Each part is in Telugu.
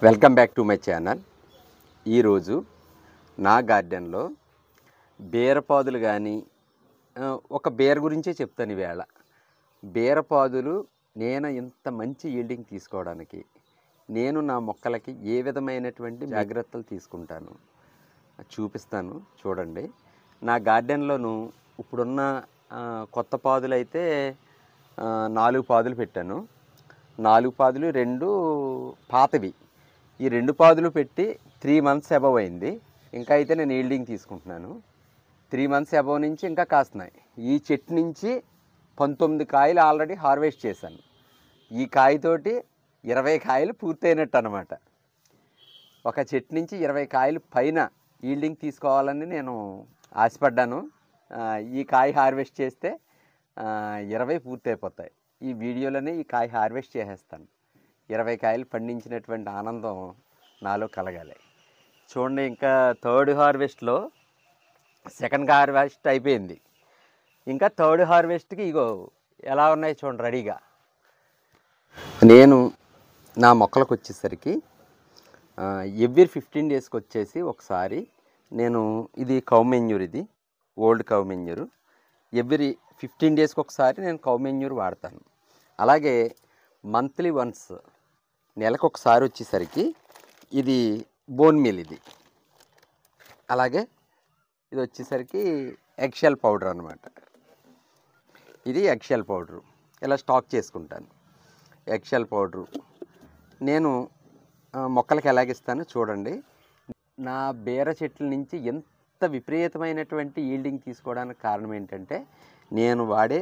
Welcome back to my channel. ఈరోజు నా గార్డెన్లో బీరపాదులు కానీ ఒక బీర గురించే చెప్తాను ఈవేళ. బీరపాదులు నేను ఇంత మంచి ఈల్డింగ్ తీసుకోవడానికి నేను నా మొక్కలకి ఏ విధమైనటువంటి జాగ్రత్తలు తీసుకుంటాను చూపిస్తాను. చూడండి, నా గార్డెన్లోను ఇప్పుడున్న కొత్త పాదులు అయితే 4 పాదులు పెట్టాను. 4 పాదులు 2 పాతవి. ఈ 2 పాదులు పెట్టి 3 మంత్స్ అబవ్ అయింది. ఇంకా అయితే నేను ఈల్డింగ్ తీసుకుంటున్నాను. 3 మంత్స్ అబవ్ నుంచి ఇంకా కాస్తున్నాయి. ఈ చెట్టు నుంచి 19 కాయలు ఆల్రెడీ హార్వెస్ట్ చేశాను. ఈ కాయతోటి 20 కాయలు పూర్తయినట్టు అన్నమాట. ఒక చెట్టు నుంచి 20 కాయలు పైన ఈల్డింగ్ తీసుకోవాలని నేను ఆశపడ్డాను. ఈ కాయ హార్వెస్ట్ చేస్తే 20 పూర్తయిపోతాయి. ఈ వీడియోలోనే ఈ కాయ హార్వెస్ట్ చేసేస్తాను. 20 కాయలు పండించినటువంటి ఆనందం నాలో కలగాలి. చూడండి, ఇంకా థర్డ్ హార్వెస్ట్లో సెకండ్ హార్వెస్ట్ అయిపోయింది. ఇంకా థర్డ్ హార్వెస్ట్కి ఇగో ఎలా ఉన్నాయి చూడండి రెడీగా. నేను నా మొక్కలకు వచ్చేసరికి ఎవ్రీ 15 డేస్కి వచ్చేసి ఒకసారి నేను ఇది కౌ మెన్యూర్, ఇది ఓల్డ్ కౌ మెన్యూర్. ఎవ్రీ 15 డేస్కి ఒకసారి నేను కౌ మెన్యూర్ వాడతాను. అలాగే మంత్లీ వన్స్ నెలకు ఒకసారి వచ్చేసరికి ఇది బోన్ మీల్, ఇది అలాగే ఇది వచ్చేసరికి ఎగ్షెల్ పౌడర్ అన్నమాట. ఇది ఎగ్షెల్ పౌడరు ఇలా స్టాక్ చేసుకుంటాను. ఎగ్షెల్ పౌడరు నేను మొక్కలకి ఎలాగిస్తాను చూడండి. నా బీర చెట్ల నుంచి ఎంత విపరీతమైనటువంటి ఈల్డింగ్ తీసుకోవడానికి కారణం ఏంటంటే నేను వాడే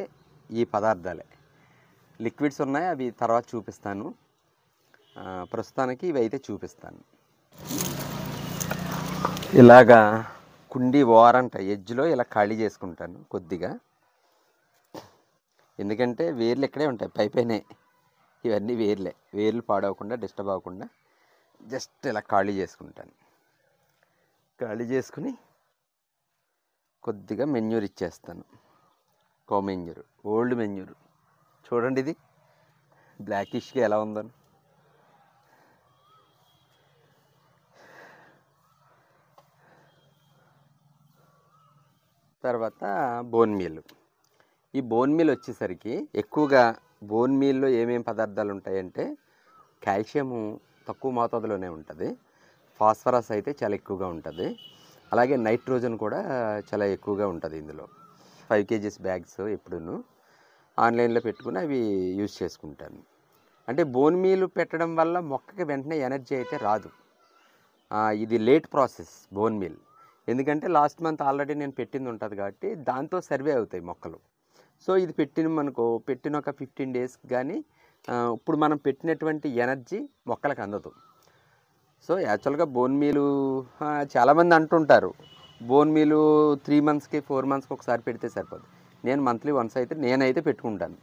ఈ పదార్థాలే. లిక్విడ్స్ ఉన్నాయి, అవి తర్వాత చూపిస్తాను. ప్రస్తుతానికి ఇవి అయితే చూపిస్తాను. ఇలాగా కుండీ ఓరంట ఎడ్జ్లో ఇలా ఖాళీ చేసుకుంటాను కొద్దిగా, ఎందుకంటే వేర్లు ఇక్కడే ఉంటాయి, పైపైనే ఇవన్నీ వేర్లు పాడవకుండా డిస్టర్బ్ అవ్వకుండా జస్ట్ ఇలా ఖాళీ చేసుకుంటాను. ఖాళీ చేసుకుని కొద్దిగా మెన్యూర్ ఇచ్చేస్తాను. కో మెన్యూర్, ఓల్డ్ మెన్యూర్. చూడండి, ఇది బ్లాకిష్గా ఎలా ఉందని. తర్వాత బోన్ మీల్. ఈ బోన్ మీల్ వచ్చేసరికి ఎక్కువగా బోన్ మీల్లో ఏమేమి పదార్థాలు ఉంటాయంటే కాల్షియము తక్కువ మోతాదులోనే ఉంటుంది, ఫాస్ఫరస్ అయితే చాలా ఎక్కువగా ఉంటుంది, అలాగే నైట్రోజన్ కూడా చాలా ఎక్కువగా ఉంటుంది ఇందులో. 5 kgs బ్యాగ్స్ ఎప్పుడూ ఆన్లైన్లో పెట్టుకుని అవి యూజ్ చేసుకుంటాను. అంటే బోన్ మీల్ పెట్టడం వల్ల మొక్కకి వెంటనే ఎనర్జీ అయితే రాదు. ఇది లేట్ ప్రాసెస్ బోన్ మీల్. ఎందుకంటే లాస్ట్ మంత్ ఆల్రెడీ నేను పెట్టింది ఉంటుంది కాబట్టి దాంతో సర్వే అవుతాయి మొక్కలు. సో ఇది పెట్టిన ఒక 15 డేస్కి కానీ ఇప్పుడు మనం పెట్టినటువంటి ఎనర్జీ మొక్కలకు అందదు. సో యాక్చువల్గా బోన్ మీలు చాలామంది అంటుంటారు బోన్ మీలు 3 మంత్స్కి 4 మంత్స్కి ఒకసారి పెడితే సరిపోదు. నేను మంత్లీ వన్స్ అయితే నేనైతే పెట్టుకుంటాను.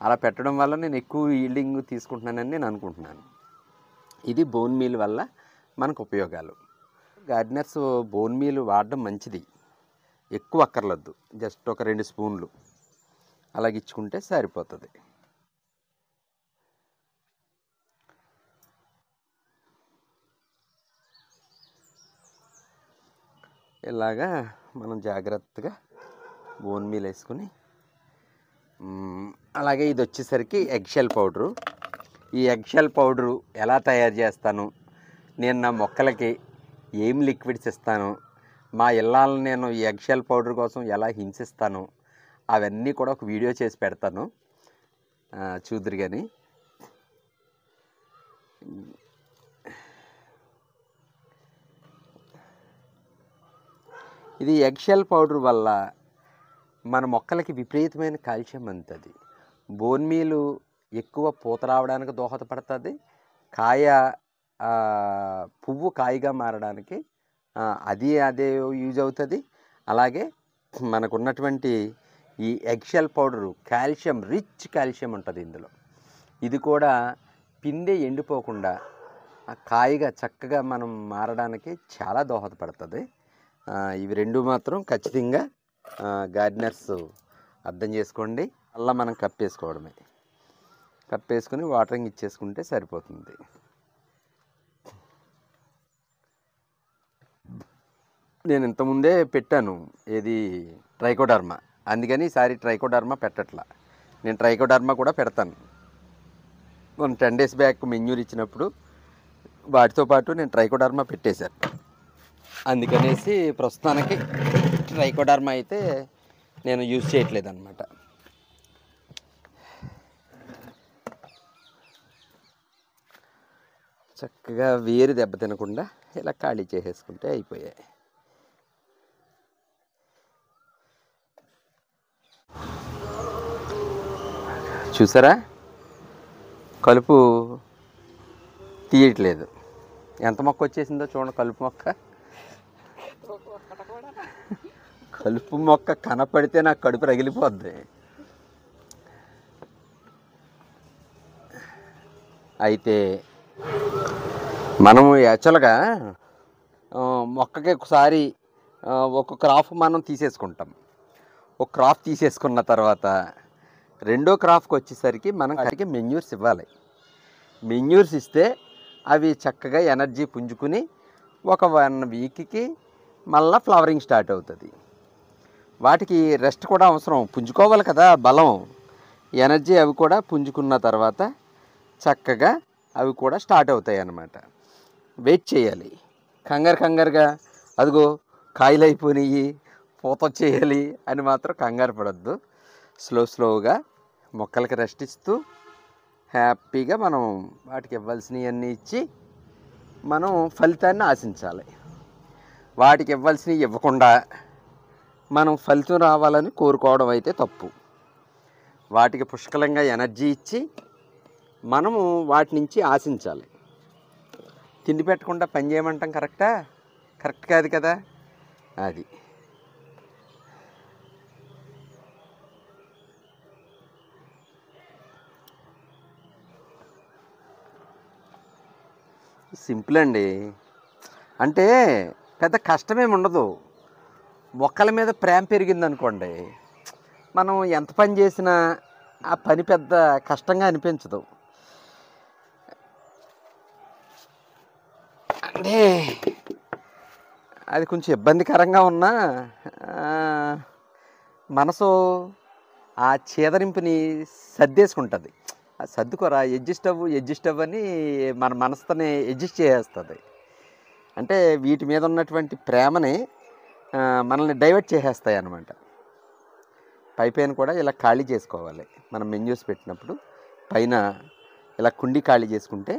అలా పెట్టడం వల్ల నేను ఎక్కువ ఈల్డింగ్ తీసుకుంటున్నానని నేను అనుకుంటున్నాను. ఇది బోన్ మీల్ వల్ల మనకు ఉపయోగాలు. గార్డెనర్స్ బోన్ మీల్ వాడడం మంచిది, ఎక్కువ అక్కర్లేదు, జస్ట్ ఒక 2 స్పూన్లు అలాగ ఇచ్చుకుంటే సరిపోతుంది. ఇలాగా మనం జాగ్రత్తగా బోన్ మీల్ వేసుకుని, అలాగే ఇది వచ్చేసరికి ఎగ్షెల్ పౌడరు. ఈ ఎగ్షెల్ పౌడరు ఎలా తయారు చేస్తాను, నేను నా మొక్కలకి ఏం లిక్విడ్స్ ఇస్తాను, మా ఇళ్ళని నేను ఈ ఎగ్షెల్ పౌడర్ కోసం ఎలా హింసిస్తాను అవన్నీ కూడా ఒక వీడియో చేసి పెడతాను, చూదురు కానీ. ఇది ఎగ్షెల్ పౌడర్ వల్ల మన మొక్కలకి విపరీతమైన కాల్షియం అందుతుంది. బోన్ మీలు ఎక్కువ పూత రావడానికి దోహదపడుతుంది, పువ్వు కాయగా మారడానికి అదే యూజ్ అవుతుంది. అలాగే మనకున్నటువంటి ఈ ఎగ్షెల్ పౌడరు రిచ్ కాల్షియం ఉంటుంది ఇందులో. ఇది కూడా పిందె ఎండిపోకుండా కాయగా చక్కగా మనం మారడానికి చాలా దోహదపడుతుంది. ఇవి 2 మాత్రం ఖచ్చితంగా గార్డెనర్స్ అర్థం చేసుకోండి. అలా మనం కప్పేసుకోవడమే, కప్పేసుకుని వాటరింగ్ ఇచ్చేసుకుంటే సరిపోతుంది. నేను ఇంతకుముందే పెట్టాను, ఏది ట్రైకోడర్మా. అందుకని ఈసారి ట్రైకోడర్మా పెట్టట్లా. నేను ట్రైకోడర్మా కూడా పెడతాను. మన 10 days బ్యాక్ మెన్యూర్ ఇచ్చినప్పుడు వాటితో పాటు నేను ట్రైకోడర్మా పెట్టేశాను. అందుకనేసి ప్రస్తుతానికి ట్రైకోడర్మా అయితే నేను యూజ్ చేయట్లేదు అనమాట. చక్కగా వేరు దెబ్బ తినకుండా ఇలా ఖాళీ చేసేసుకుంటే అయిపోయాయి. చూసారా, కలుపు తీయట్లేదు. ఎంత మొక్క వచ్చేసిందో చూడండి. కలుపు మొక్క, కలుపు మొక్క కనపడితే నాకు కడుపు రగిలిపోద్ది. అయితే మనము యాక్చువల్గా మొక్కకి ఒకసారి ఒక క్రాప్ మనం తీసేసుకుంటాం. ఒక క్రాప్ తీసేసుకున్న తర్వాత రెండో క్రాప్కి వచ్చేసరికి మనం కడిగి మెన్యూర్స్ ఇవ్వాలి. మెన్యూర్స్ ఇస్తే అవి చక్కగా ఎనర్జీ పుంజుకుని ఒక 1 weekకి మళ్ళీ ఫ్లవరింగ్ స్టార్ట్ అవుతుంది. వాటికి రెస్ట్ కూడా అవసరం, పుంజుకోవాలి కదా, బలం, ఎనర్జీ. అవి కూడా పుంజుకున్న తర్వాత చక్కగా అవి కూడా స్టార్ట్ అవుతాయి అన్నమాట. వెయిట్ చేయాలి. కంగారుగా అదిగో కాయలు అయిపోయినాయి, పూత వచ్చేయాలి అని మాత్రం కంగారు పడద్దు. స్లోగా మొక్కలకి రెస్ట్ ఇస్తూ హ్యాపీగా మనం వాటికి ఇవ్వాల్సినవన్నీ ఇచ్చి మనం ఫలితాన్ని ఆశించాలి. వాటికి ఇవ్వాల్సినవి ఇవ్వకుండా మనం ఫలితం రావాలని కోరుకోవడం అయితే తప్పు. వాటికి పుష్కలంగా ఎనర్జీ ఇచ్చి మనము వాటి నుంచి ఆశించాలి. తిండి పెట్టకుండా పని చేయమంటాం కరెక్ట్ కాదు కదా. అది సింపుల్ అండి. అంటే పెద్ద కష్టమేమి ఉండదు. మొక్కల మీద ప్రేమ పెరిగిందనుకోండి, మనం ఎంత పని చేసినా ఆ పని పెద్ద కష్టంగా అనిపించదు. అంటే అది కొంచెం ఇబ్బందికరంగా ఉన్నా మనసు ఆ చేదరింపుని సర్దేసుకుంటుంది. సర్దుకోరా, అడ్జస్ట్ అవ్వు అని మన మనసుతోనే అడ్జస్ట్ చేసేస్తుంది. అంటే వీటి మీద ఉన్నటువంటి ప్రేమని మనల్ని డైవర్ట్ చేసేస్తాయి అన్నమాట. పైన కూడా ఇలా ఖాళీ చేసుకోవాలి. మనం మెన్యూస్ పెట్టినప్పుడు పైన ఇలా కుండి ఖాళీ చేసుకుంటే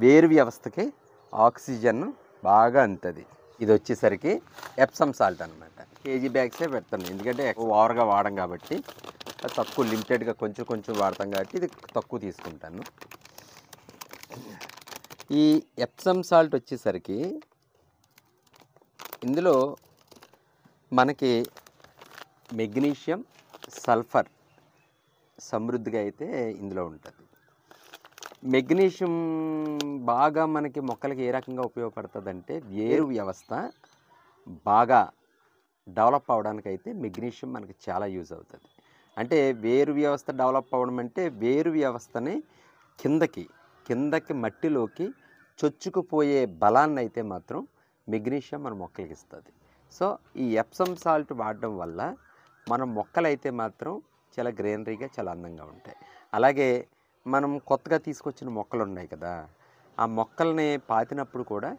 వేరు వ్యవస్థకి ఆక్సిజన్ బాగా అందుతుంది. ఇది వచ్చేసరికి ఎప్సమ్ సాల్ట్ అనమాట. కేజీ బ్యాగ్సే పెడతాను, ఎందుకంటే ఓవర్గా వాడం కాబట్టి. తక్కువ లిమిటెడ్గా కొంచెం వాడతాం కాబట్టి ఇది తక్కువ తీసుకుంటాను. ఈ ఎప్సమ్ సాల్ట్ వచ్చేసరికి ఇందులో మనకి మెగ్నీషియం, సల్ఫర్ సమృద్ధిగా అయితే ఇందులో ఉంటుంది. మెగ్నీషియం బాగా మనకి మొక్కలకి ఏ రకంగా ఉపయోగపడుతుంది అంటే, వేరు వ్యవస్థ బాగా డెవలప్ అవడానికి అయితే మెగ్నీషియం మనకి చాలా యూజ్ అవుతుంది. అంటే వేరు వ్యవస్థ డెవలప్ అవ్వడం అంటే వేరు వ్యవస్థని కిందకి మట్టిలోకి చొచ్చుకుపోయే బలాన్ని అయితే మాత్రం మెగ్నీషియం మన మొక్కలకి ఇస్తుంది. సో ఈ ఎప్సమ్ సాల్ట్ వాడడం వల్ల మన మొక్కలైతే మాత్రం చాలా గ్రీనరీగా చాలా అందంగా ఉంటాయి. అలాగే మనం కొత్తగా తీసుకొచ్చిన మొక్కలు ఉన్నాయి కదా, ఆ మొక్కల్ని పాతినప్పుడు కూడా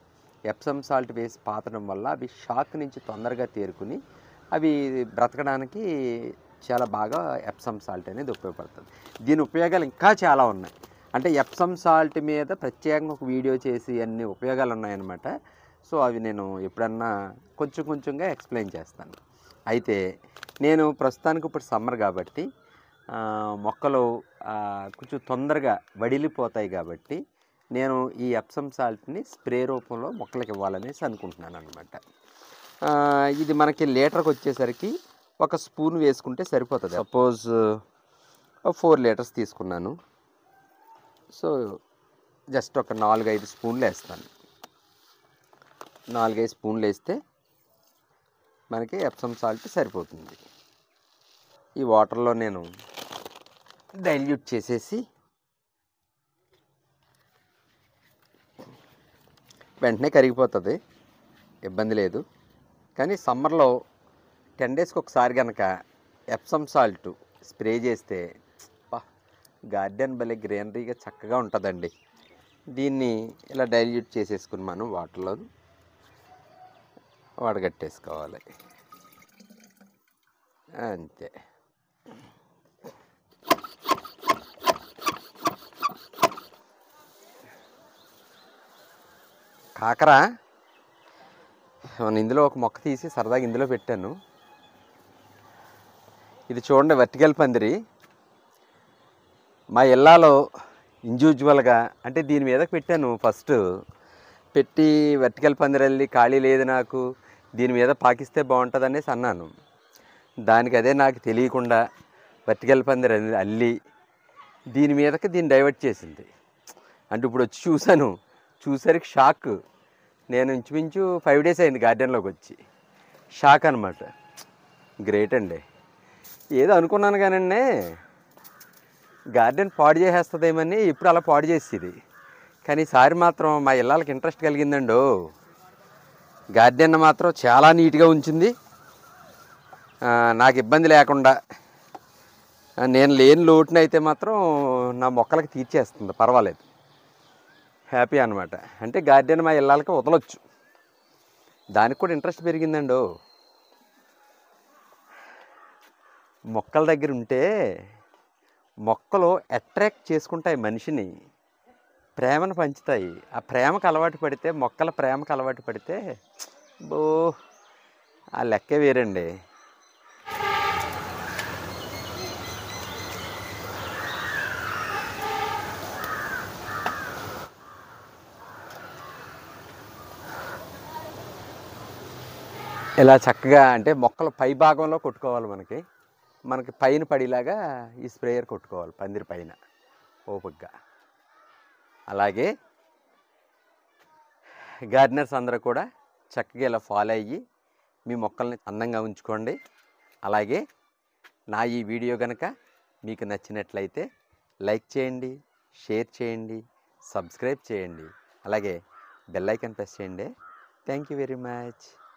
ఎప్సమ్ సాల్ట్ వేసి పాతడం వల్ల అవి షాక్ నుంచి తొందరగా తేరుకుని అవి బ్రతకడానికి చాలా బాగా ఎప్సమ్ సాల్ట్ అనేది ఉపయోగపడుతుంది. దీని ఉపయోగాలు ఇంకా చాలా ఉన్నాయి. అంటే ఎప్సమ్ సాల్ట్ మీద ప్రత్యేకంగా ఒక వీడియో చేసి అన్ని ఉపయోగాలు ఉన్నాయన్నమాట. సో అవి నేను ఎప్పుడన్నా కొంచెంగా ఎక్స్ప్లెయిన్ చేస్తాను. అయితే నేను ప్రస్తుతానికి ఇప్పుడు సమ్మర్ కాబట్టి మొక్కలు కొంచెం తొందరగా వడిలిపోతాయి కాబట్టి నేను ఈ ఎప్సమ్ సాల్ట్ని స్ప్రే రూపంలో మొక్కలకి ఇవ్వాలనేసి అనుకుంటున్నాను అనమాట. ఇది మనకి లీటర్కి వచ్చేసరికి 1 స్పూన్ వేసుకుంటే సరిపోతుంది. సపోజ్ 4 లీటర్స్ తీసుకున్నాను. సో జస్ట్ ఒక 4-5 స్పూన్లు వేస్తాను. 4-5 స్పూన్లు వేస్తే మనకి ఎప్సమ్ సాల్ట్ సరిపోతుంది. ఈ వాటర్లో నేను డైల్యూట్ చేసేసి వెంటనే కరిగిపోతుంది, ఇబ్బంది లేదు. కానీ సమ్మర్లో 10 డేస్కి ఒకసారి కనుక ఎప్సమ్ సాల్ట్ స్ప్రే చేస్తే గార్డెన్ భలే గ్రీనరీగా చక్కగా ఉంటుందండి. దీన్ని ఇలా డైల్యూట్ చేసేసుకుని మనం వాటర్లో వడగట్టేసుకోవాలి, అంతే. కాకర ఇందులో ఒక మొక్క తీసి సరదాగా ఇందులో పెట్టాను. ఇది చూడండి, వర్టికల్ పందిరి. మా ఇళ్ళలో ఇండివిజువల్గా అంటే దీని మీదకి పెట్టాను. ఫస్ట్ పెట్టి వర్టికల్ పందిరల్లి ఖాళీ లేదు నాకు, దీని మీద పాకిస్తే బాగుంటుంది అనేసి అన్నాను. దానికి అదే నాకు తెలియకుండా వర్టికల్ పందిరి అల్లి దీని మీదకి దీన్ని డైవర్ట్ చేసింది. అంటే ఇప్పుడు వచ్చి చూసరికి షాక్. నేను ఇంచుమించు 5 డేస్ అయింది గార్డెన్లోకి వచ్చి. షాక్ అనమాట. గ్రేట్ అండి. ఏదో అనుకున్నాను కానండి గార్డెన్ పాడు చేసేస్తుందేమని. ఇప్పుడు అలా పాడు చేసేది, కానీ ఈసారి మాత్రం మా ఇళ్ళకి ఇంట్రెస్ట్ కలిగిందండో. గార్డెన్ మాత్రం చాలా నీట్గా ఉంచింది, నాకు ఇబ్బంది లేకుండా. నేను లేని లోటునైతే మాత్రం నా మొక్కలకి తీర్చేస్తుంది, పర్వాలేదు, హ్యాపీ అనమాట. అంటే గార్డెన్ మా ఇళ్ళకి వదలొచ్చు, దానికి కూడా ఇంట్రెస్ట్ పెరిగిందండో. మొక్కల దగ్గర ఉంటే మొక్కలు అట్రాక్ట్ చేసుకుంటాయి మనిషిని, ప్రేమను పంచుతాయి. ఆ ప్రేమకు అలవాటు పడితే, మొక్కల ప్రేమకు అలవాటు పడితే ఆ లెక్కే వేరండి. ఇలా చక్కగా అంటే మొక్కల పై భాగంలో కొట్టుకోవాలి, మనకి పైన పడేలాగా ఈ స్ప్రేయర్ కొట్టుకోవాలి పందిరి పైన ఓపికగా. అలాగే గార్డెనర్స్ అందరూ కూడా చక్కగా ఇలా ఫాలో అయ్యి మీ మొక్కల్ని అందంగా ఉంచుకోండి. అలాగే నా ఈ వీడియో కనుక మీకు నచ్చినట్లయితే లైక్ చేయండి, షేర్ చేయండి, సబ్స్క్రైబ్ చేయండి, అలాగే బెల్ ఐకాన్ ప్రెస్ చేయండి. Thank you very much.